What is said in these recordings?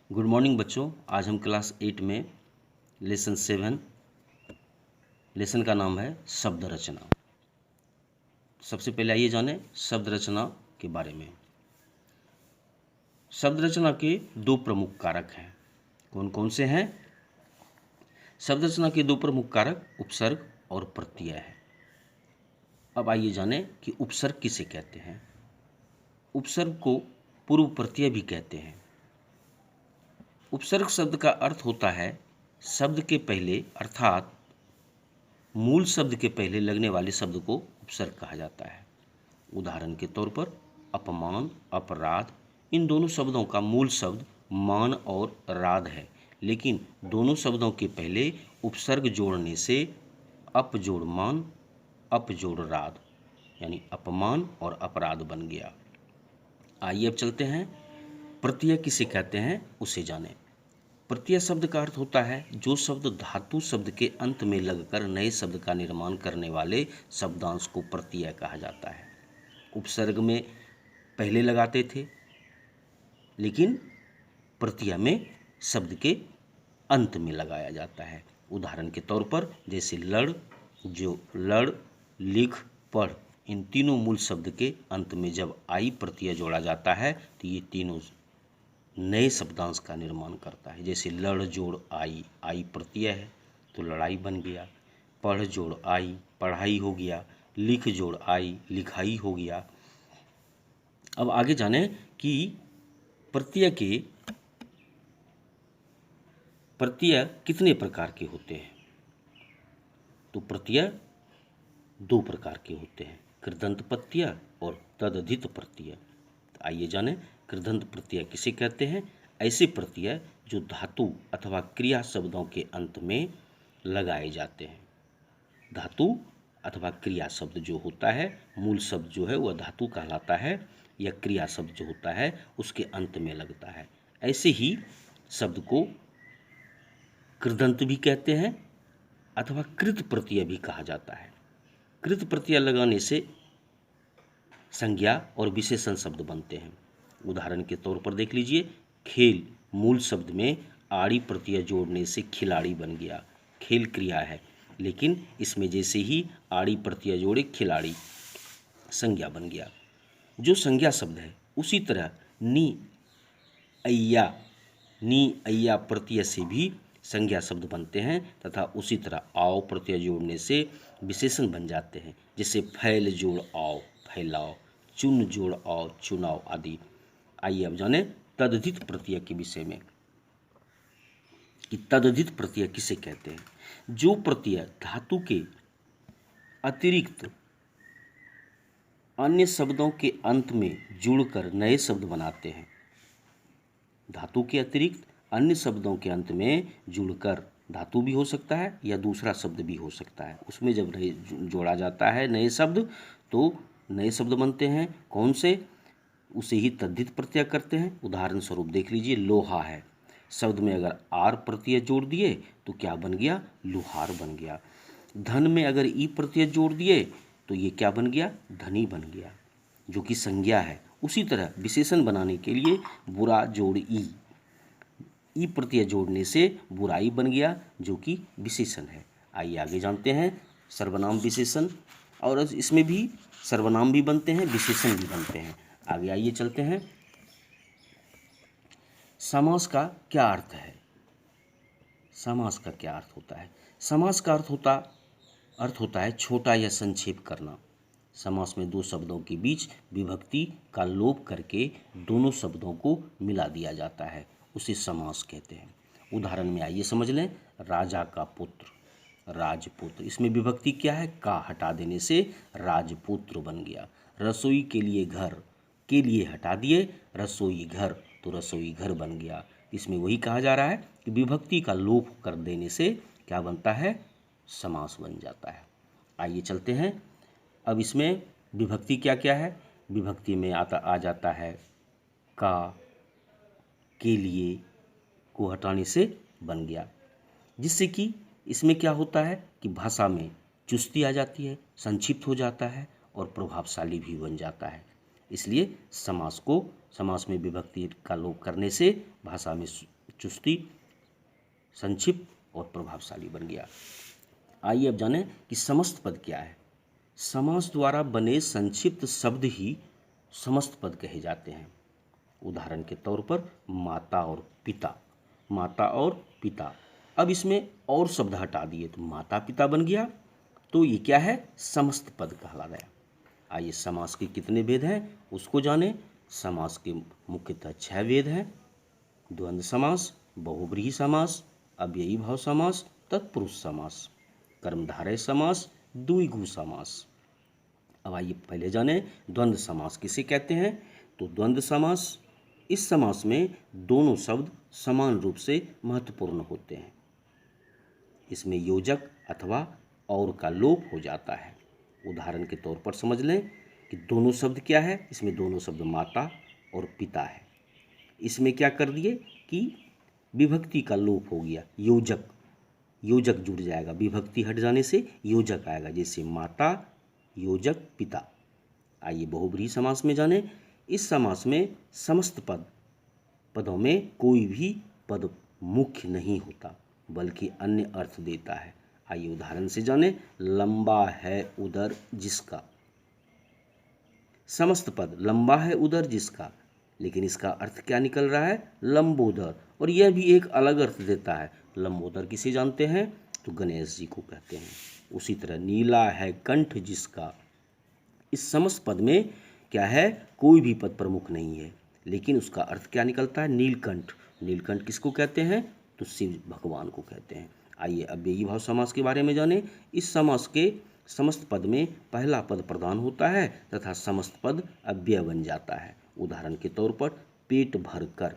Good morning बच्चों। आज हम क्लास 8 में लेसन 7 लेसन का नाम है शब्द रचना। सबसे पहले आइए जाने शब्द रचना के बारे में। शब्द रचना के दो प्रमुख कारक हैं। कौन कौन से हैं? शब्द रचना के दो प्रमुख कारक उपसर्ग और प्रत्यय है। अब आइए जाने कि उपसर्ग किसे कहते हैं। उपसर्ग को पूर्व प्रत्यय भी कहते हैं। उपसर्ग शब्द का अर्थ होता है शब्द के पहले अर्थात मूल शब्द के पहले लगने वाले शब्द को उपसर्ग कहा जाता है। उदाहरण के तौर पर अपमान, अपराध, इन दोनों शब्दों का मूल शब्द मान और राध है, लेकिन दोनों शब्दों के पहले उपसर्ग जोड़ने से अप जोड़ मान, अप जोड़ राध यानी अपमान और अपराध बन गया। आइए अब चलते हैं प्रत्यय किसे कहते हैं उसे जानें। प्रत्यय शब्द का अर्थ होता है जो शब्द धातु शब्द के अंत में लगकर नए शब्द का निर्माण करने वाले शब्दांश को प्रत्यय कहा जाता है। उपसर्ग में पहले लगाते थे, लेकिन प्रत्यय में शब्द के अंत में लगाया जाता है। उदाहरण के तौर पर जैसे लड़, जो लड़, लिख, पढ़, इन तीनों मूल शब्द के अंत में जब आई प्रत्यय जोड़ा जाता है तो ये तीनों नए शब्दांश का निर्माण करता है। जैसे लड़ जोड़ आई, आई प्रत्यय है तो लड़ाई बन गया। पढ़ जोड़ आई, पढ़ाई हो गया। लिख जोड़ आई, लिखाई हो गया। अब आगे जाने कि प्रत्यय कितने प्रकार के होते हैं। तो प्रत्यय दो प्रकार के होते हैं, कृदंत प्रत्यय और तदधित प्रत्यय। आइए जानें कृदंत प्रत्यय किसे कहते हैं। ऐसे प्रत्यय जो धातु अथवा क्रिया शब्दों के अंत में लगाए जाते हैं। धातु अथवा क्रिया शब्द जो होता है, मूल शब्द जो है वह धातु कहलाता है, या क्रिया शब्द जो होता है उसके अंत में लगता है। ऐसे ही शब्द को कृदंत भी कहते हैं अथवा कृत प्रत्यय भी कहा जाता है। कृत प्रत्यय लगाने से संज्ञा और विशेषण शब्द बनते हैं। उदाहरण के तौर पर देख लीजिए, खेल मूल शब्द में आड़ी प्रत्यय जोड़ने से खिलाड़ी बन गया। खेल क्रिया है, लेकिन इसमें जैसे ही आड़ी प्रत्यय जोड़े खिलाड़ी संज्ञा बन गया। जो संज्ञा शब्द है उसी तरह नी अय्या प्रत्यय से भी संज्ञा शब्द बनते हैं तथा उसी तरह आओ प्रत्यय जोड़ने से विशेषण बन जाते हैं। जैसे फैल जोड़ आओ, फैलाओ, चुन जोड़ आओ, चुनाव आदि। आइए अब जाने तदधित प्रत्यय के विषय में कि तदधित प्रत्यय किसे कहते हैं। जो प्रत्यय धातु के अतिरिक्त अन्य शब्दों के अंत में जुड़कर नए शब्द बनाते हैं। धातु के अतिरिक्त अन्य शब्दों के अंत में जुड़कर, धातु भी हो सकता है या दूसरा शब्द भी हो सकता है, उसमें जब जोड़ा जाता है नए शब्द तो नए शब्द बनते हैं। कौन से? उसे ही तद्धित प्रत्यय करते हैं। उदाहरण स्वरूप देख लीजिए, लोहा है, शब्द में अगर आर प्रत्यय जोड़ दिए तो क्या बन गया? लुहार बन गया। धन में अगर ई प्रत्यय जोड़ दिए तो ये क्या बन गया? धनी बन गया, जो कि संज्ञा है। उसी तरह विशेषण बनाने के लिए बुरा जोड़ ई प्रत्यय जोड़ने से बुराई बन गया, जो कि विशेषण है। आइए आगे जानते हैं सर्वनाम विशेषण, और इसमें भी सर्वनाम भी बनते हैं, विशेषण भी बनते हैं। आगे आइए चलते हैं। समास का क्या अर्थ है? समास का क्या अर्थ होता है? समास का अर्थ होता है छोटा या संक्षेप करना। समास में दो शब्दों के बीच विभक्ति का लोप करके दोनों शब्दों को मिला दिया जाता है, उसे समास कहते हैं। उदाहरण में आइए समझ लें, राजा का पुत्र, राजपुत्र, इसमें विभक्ति क्या है? का हटा देने से राजपुत्र बन गया। रसोई के लिए हटा दिए रसोई घर, तो रसोई घर बन गया। इसमें वही कहा जा रहा है कि विभक्ति का लोप कर देने से क्या बनता है? समास बन जाता है। आइए चलते हैं। अब इसमें विभक्ति क्या क्या है? विभक्ति में आ जाता है का, के लिए, को हटाने से बन गया, जिससे कि इसमें क्या होता है कि भाषा में चुस्ती आ जाती है, संक्षिप्त हो जाता है और प्रभावशाली भी बन जाता है। इसलिए समास में विभक्ति का लोप करने से भाषा में चुस्ती, संक्षिप्त और प्रभावशाली बन गया। आइए अब जानें कि समस्त पद क्या है। समास द्वारा बने संक्षिप्त शब्द ही समस्त पद कहे जाते हैं। उदाहरण के तौर पर माता और पिता, माता और पिता। अब इसमें और शब्द हटा दिए तो माता पिता बन गया, तो ये क्या है, समस्त पद कहला गया। आइए समास के कितने भेद हैं उसको जानें। समास के मुख्यतः 6 भेद हैं। द्वंद्व समास, बहुव्रीहि समास, अव्ययी भाव समास, तत्पुरुष समास, कर्मधारय समास, द्विगु समास। अब आइए पहले जानें द्वंद्व समास किसे कहते हैं। तो द्वंद्व समास, इस समास में दोनों शब्द समान रूप से महत्वपूर्ण होते हैं। इसमें योजक अथवा और का लोप हो जाता है। उदाहरण के तौर पर समझ लें कि दोनों शब्द क्या है। इसमें दोनों शब्द माता और पिता है। इसमें क्या कर दिए कि विभक्ति का लोप हो गया, योजक, योजक जुड़ जाएगा, विभक्ति हट जाने से योजक आएगा, जैसे माता योजक पिता। आइए बहुव्रीहि समास में जानें। इस समास में समस्त पदों में कोई भी पद मुख्य नहीं होता बल्कि अन्य अर्थ देता है। आइए उदाहरण से जानें। लंबा है उदर जिसका, समस्त पद लंबा है उदर जिसका, लेकिन इसका अर्थ क्या निकल रहा है, लंबोदर, और यह भी एक अलग अर्थ देता है। लंबोदर किसे जानते हैं, तो गणेश जी को कहते हैं। उसी तरह नीला है कंठ जिसका, इस समस्त पद में क्या है, कोई भी पद प्रमुख नहीं है, लेकिन उसका अर्थ क्या निकलता है, नीलकंठ। नीलकंठ किसको कहते हैं, तो शिव भगवान को कहते हैं। आइए अव्ययी भाव समास के बारे में जानें। इस समास के समस्त पद में पहला पद प्रधान होता है तथा समस्त पद अव्यय बन जाता है। उदाहरण के तौर पर पेट भर कर,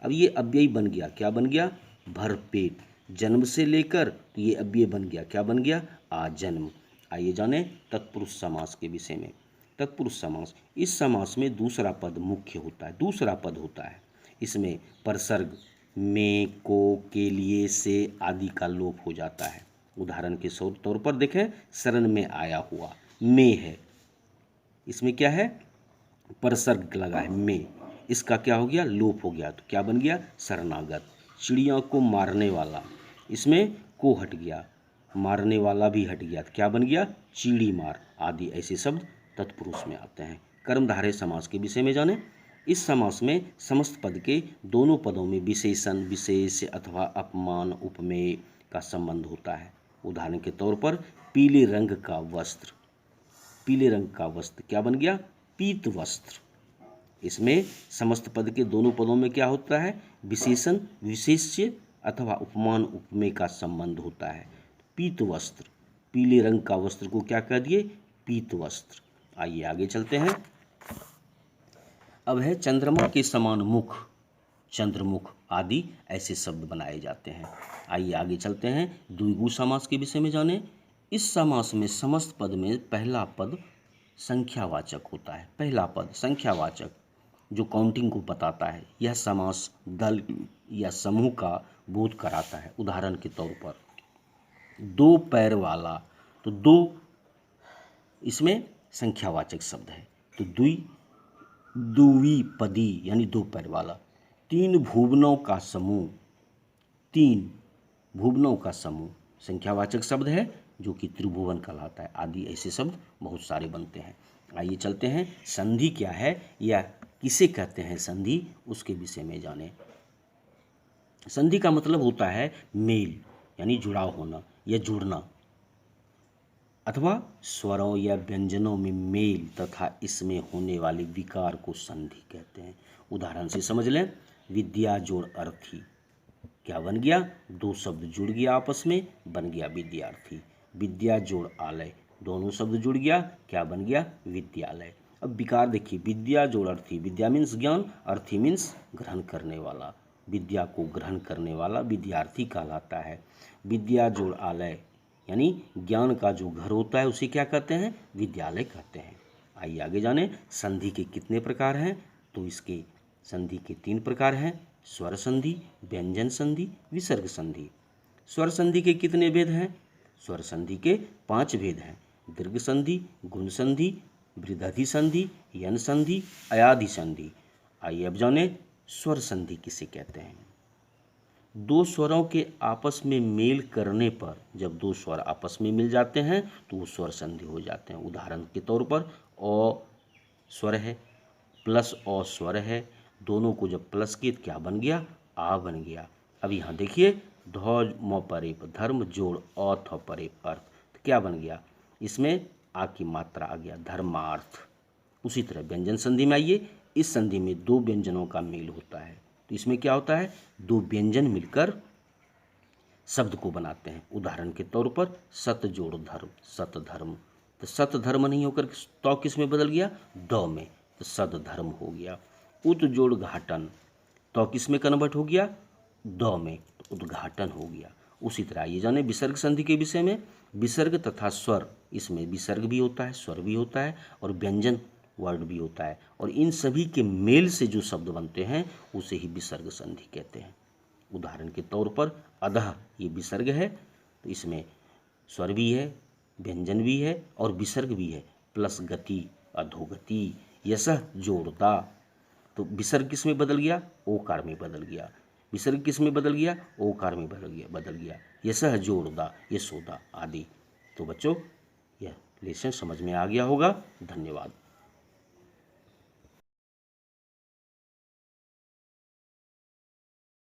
अब ये अव्ययी बन गया, क्या बन गया, भर पेट। जन्म से लेकर तो ये अव्यय बन गया, क्या बन गया, आजन्म। आइए जानें तत्पुरुष समास के विषय में। तत्पुरुष समास, इस समास में दूसरा पद मुख्य होता है, दूसरा पद होता है। इसमें परसर्ग में, को, के, लिए, से आदि का लोप हो जाता है। उदाहरण के तौर पर देखें, शरण में आया हुआ, में है, इसमें क्या है, परसर्ग लगा है में, इसका क्या हो गया, लोप हो गया, तो क्या बन गया, शरणागत। चिड़िया को मारने वाला, इसमें को हट गया, मारने वाला भी हट गया, तो क्या बन गया, चिड़ी मार आदि ऐसे शब्द तत्पुरुष में आते हैं। कर्मधारय समास के विषय में जानें। इस समास में समस्त पद के दोनों पदों में विशेषण, विशेष अथवा अपमान, उपमेय का संबंध होता है। उदाहरण के तौर पर पीले रंग का वस्त्र, पीले रंग का वस्त्र क्या बन गया, पीत वस्त्र। इसमें समस्त पद के दोनों पदों में क्या होता है, विशेषण, विशेष्य अथवा उपमान, उपमेय का संबंध होता है। पीत वस्त्र, पीले रंग का वस्त्र को क्या कह दिए, पीत वस्त्र। आइए आगे चलते हैं। अब है चंद्रमा के समान मुख, चंद्रमुख आदि ऐसे शब्द बनाए जाते हैं। आइए आगे चलते हैं, द्विगु समास के विषय में जानें। इस समास में समस्त पद में पहला पद संख्यावाचक होता है, पहला पद संख्यावाचक जो काउंटिंग को बताता है। यह समास दल या समूह का बोध कराता है। उदाहरण के तौर पर दो पैर वाला, तो दो इसमें संख्यावाचक शब्द है, तो द्विपदी यानी दो पैर वाला। तीन भुवनों का समूह, तीन भुवनों का समूह संख्यावाचक शब्द है जो कि त्रिभुवन कहलाता है, आदि ऐसे शब्द बहुत सारे बनते हैं। आइए चलते हैं, संधि क्या है या किसे कहते हैं संधि, उसके विषय में जानें। संधि का मतलब होता है मेल यानी जुड़ाव होना या जुड़ना, अथवा स्वरों या व्यंजनों में मेल तथा इसमें होने वाले विकार को संधि कहते हैं। उदाहरण से समझ लें, विद्या जोड़ अर्थी, क्या बन गया, दो शब्द जुड़ गया आपस में, बन गया विद्यार्थी। विद्या जोड़ आलय, दोनों शब्द जुड़ गया, क्या बन गया, विद्यालय। अब विकार देखिए, विद्या जोड़ अर्थी, विद्या मीन्स ज्ञान, अर्थी मीन्स ग्रहण करने वाला, विद्या को ग्रहण करने वाला विद्यार्थी कहलाता है। विद्या जोड़ आलय यानी ज्ञान का जो घर होता है उसे क्या कहते हैं, विद्यालय कहते हैं। आइए आगे जानें, संधि के कितने प्रकार हैं, तो इसके संधि के 3 प्रकार हैं, स्वर संधि, व्यंजन संधि, विसर्ग संधि। स्वर संधि के कितने भेद हैं, स्वर संधि के 5 भेद हैं, दीर्घ संधि, गुण संधि, वृद्धि संधि, यन संधि, अयाधि संधि। आइए अब जानें स्वर संधि किसे कहते हैं। दो स्वरों के आपस में मेल करने पर, जब दो स्वर आपस में मिल जाते हैं तो वो स्वर संधि हो जाते हैं। उदाहरण के तौर पर अ स्वर है प्लस अ स्वर है, दोनों को जब प्लस किए तो क्या बन गया? आ बन गया। अब यहाँ देखिए ध म परेप धर्म जोड़ अ थ परेप अर्थ, तो क्या बन गया? इसमें आ की मात्रा आ गया धर्मार्थ। उसी तरह व्यंजन संधि में आइए, इस संधि में दो व्यंजनों का मेल होता है, तो इसमें क्या होता है? दो व्यंजन मिलकर शब्द को बनाते हैं। उदाहरण के तौर पर सत जोड़ धर्म सत धर्म, तो सत धर्म नहीं होकर तो किस में बदल गया? द में, तो सद धर्म हो गया। उत जोड़ घाटन, तो किस में कन्वर्ट हो गया? द में, तो उद्घाटन हो गया। उसी तरह ये जाने विसर्ग संधि के विषय में, विसर्ग तथा स्वर, इसमें विसर्ग भी होता है, स्वर भी होता है और व्यंजन वर्ड भी होता है, और इन सभी के मेल से जो शब्द बनते हैं उसे ही विसर्ग संधि कहते हैं। उदाहरण के तौर पर अधः, ये विसर्ग है, तो इसमें स्वर भी है, व्यंजन भी है और विसर्ग भी है, प्लस गति अधोगति। यशः जोड़ता, तो विसर्ग किस में बदल गया? ओकार में बदल गया। विसर्ग किस में बदल गया? ओकार में बदल गया। यशः जोड़दा यशोदा आदि। तो बच्चों यह लेसन समझ में आ गया होगा। धन्यवाद।